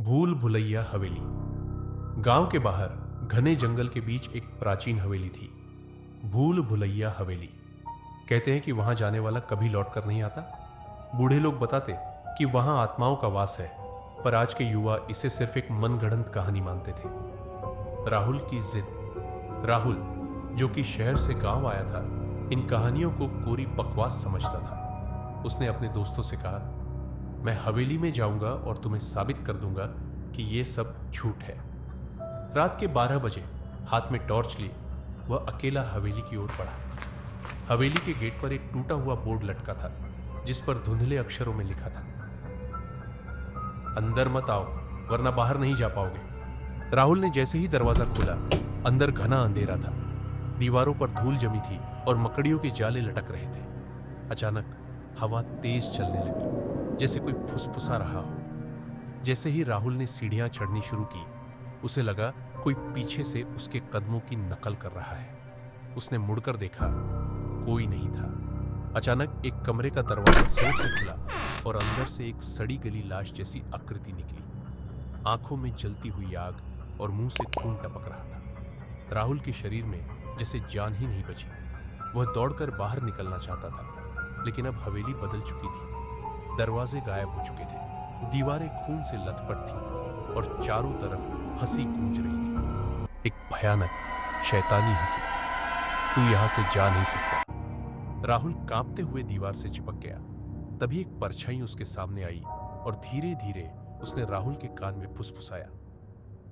भूल भुलैया हवेली। गांव के बाहर घने जंगल के बीच एक प्राचीन हवेली थी। भूल भुलैया हवेली। कहते हैं कि वहां जाने वाला कभी लौट कर नहीं आता। बूढ़े लोग बताते कि वहां आत्माओं का वास है, पर आज के युवा इसे सिर्फ एक मनगढ़ंत कहानी मानते थे। राहुल की जिद। राहुल, जो कि शहर से गांव आया था, इन कहानियों को कोरी बकवास समझता था। उसने अपने दोस्तों से कहा, मैं हवेली में जाऊंगा और तुम्हें साबित कर दूंगा कि यह सब झूठ है। रात के 12 बजे हाथ में टॉर्च लिए वह अकेला हवेली की ओर बढ़ा। हवेली के गेट पर एक टूटा हुआ बोर्ड लटका था, जिस पर धुंधले अक्षरों में लिखा था, अंदर मत आओ वरना बाहर नहीं जा पाओगे। राहुल ने जैसे ही दरवाजा खोला, अंदर घना अंधेरा था। दीवारों पर धूल जमी थी और मकड़ियों के जाले लटक रहे थे। अचानक हवा तेज चलने लगी, जैसे कोई फुसफुसा रहा हो। जैसे ही राहुल ने सीढ़ियां चढ़नी शुरू की, उसे लगा कोई पीछे से उसके कदमों की नकल कर रहा है। उसने मुड़कर देखा, कोई नहीं था। अचानक एक कमरे का दरवाजा जोर से खुला और अंदर से एक सड़ी गली लाश जैसी आकृति निकली। आंखों में जलती हुई आग और मुंह से खून टपक रहा था। राहुल के शरीर में जैसे जान ही नहीं बची। वह दौड़कर बाहर निकलना चाहता था, लेकिन अब हवेली बदल चुकी थी। दरवाजे गायब हो चुके थे, दीवारें खून से लथपथ थीं और चारों तरफ हंसी गूंज रही थी, एक भयानक शैतानी हंसी। तू यहां से जा नहीं सकता। राहुल कांपते हुए दीवार से चिपक गया। तभी एक परछाई उसके सामने आई और धीरे धीरे उसने राहुल के कान में फुसफुसाया,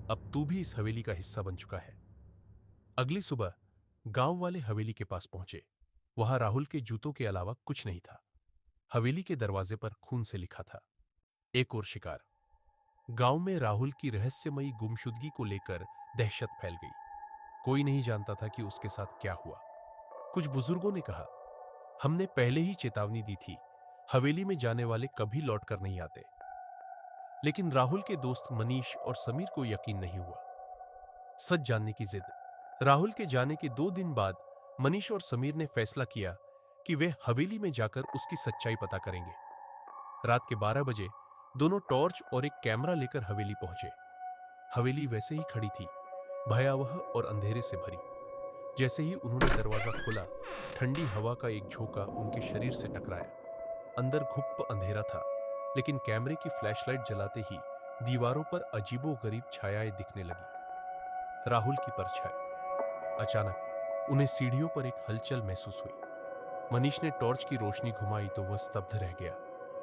अब तू भी इस हवेली का हिस्सा बन चुका है। अगली सुबह गांव वाले हवेली के पास पहुंचे। वहां राहुल के जूतों के अलावा कुछ नहीं था। हवेली के दरवाजे पर खून से लिखा था, एक और शिकार। गांव में राहुल की रहस्यमयी गुमशुदगी को लेकर दहशत फैल गई। कोई नहीं जानता था कि उसके साथ क्या हुआ। कुछ बुजुर्गों ने कहा, हमने पहले ही चेतावनी दी थी, हवेली में जाने वाले कभी लौट कर नहीं आते। लेकिन राहुल के दोस्त मनीष और समीर को यकीन नहीं हुआ। सच जानने की जिद। राहुल के जाने के 2 दिन बाद मनीष और समीर ने फैसला किया कि वे हवेली में जाकर उसकी सच्चाई पता करेंगे। रात के 12 बजे दोनों टॉर्च और एक कैमरा लेकर हवेली पहुंचे। हवेली वैसे ही खड़ी थी, भयावह और अंधेरे से भरी। जैसे ही उन्होंने दरवाजा खोला, ठंडी हवा का एक झोंका उनके शरीर से टकराया। अंदर घुप अंधेरा था, लेकिन कैमरे की फ्लैशलाइट जलाते ही दीवारों पर अजीबोगरीब छायाएं दिखने लगी। राहुल की परछाई। अचानक उन्हें सीढ़ियों पर एक हलचल महसूस हुई। मनीष ने टॉर्च की रोशनी घुमाई तो वह स्तब्ध रह गया।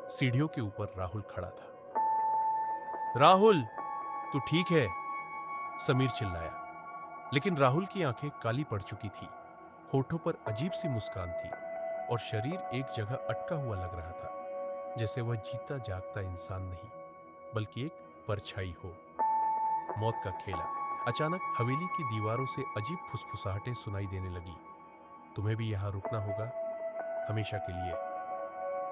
सीढ़ियों के ऊपर राहुल खड़ा था। राहुल, तू ठीक है? समीर चिल्लाया। लेकिन राहुल की आंखें काली पड़ चुकी थी, होठों पर अजीब सी मुस्कान थी और शरीर एक जगह अटका हुआ लग रहा था, जैसे वह जीता जागता इंसान नहीं, बल्कि एक परछाई हो। मौत का खेला। अचानक हवेली की दीवारों से अजीब फुसफुसाहटें सुनाई देने लगी। तुम्हें भी यहां रुकना होगा, हमेशा के लिए।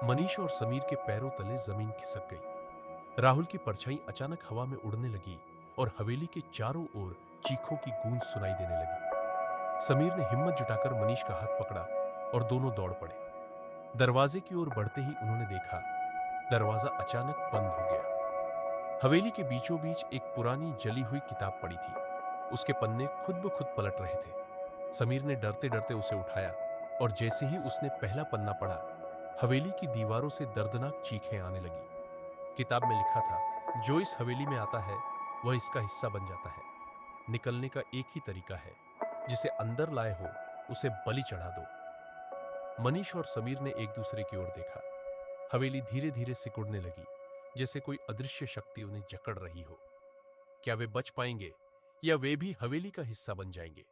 मनीष और समीर के पैरों तले जमीन खिसक गई। राहुल की परछाई अचानक हवा में उड़ने लगी और हवेली के चारों ओर चीखों की गूंज सुनाई देने लगी। समीर ने हिम्मत जुटाकर मनीष का हाथ पकड़ा और दोनों दौड़ पड़े। दरवाजे की ओर बढ़ते ही उन्होंने देखा, दरवाजा अचानक बंद हो गया। हवेली के बीचों बीच एक पुरानी जली हुई किताब पड़ी थी। उसके पन्ने खुद ब खुद पलट रहे थे। समीर ने डरते डरते उसे उठाया और जैसे ही उसने पहला पन्ना पढ़ा, हवेली की दीवारों से दर्दनाक चीखें आने लगी। किताब में लिखा था, जो इस हवेली में आता है वह इसका हिस्सा बन जाता है। निकलने का एक ही तरीका है, जिसे अंदर लाए हो उसे बलि चढ़ा दो। मनीष और समीर ने एक दूसरे की ओर देखा। हवेली धीरे धीरे सिकुड़ने लगी, जैसे कोई अदृश्य शक्ति उन्हें जकड़ रही हो। क्या वे बच पाएंगे या वे भी हवेली का हिस्सा बन जाएंगे?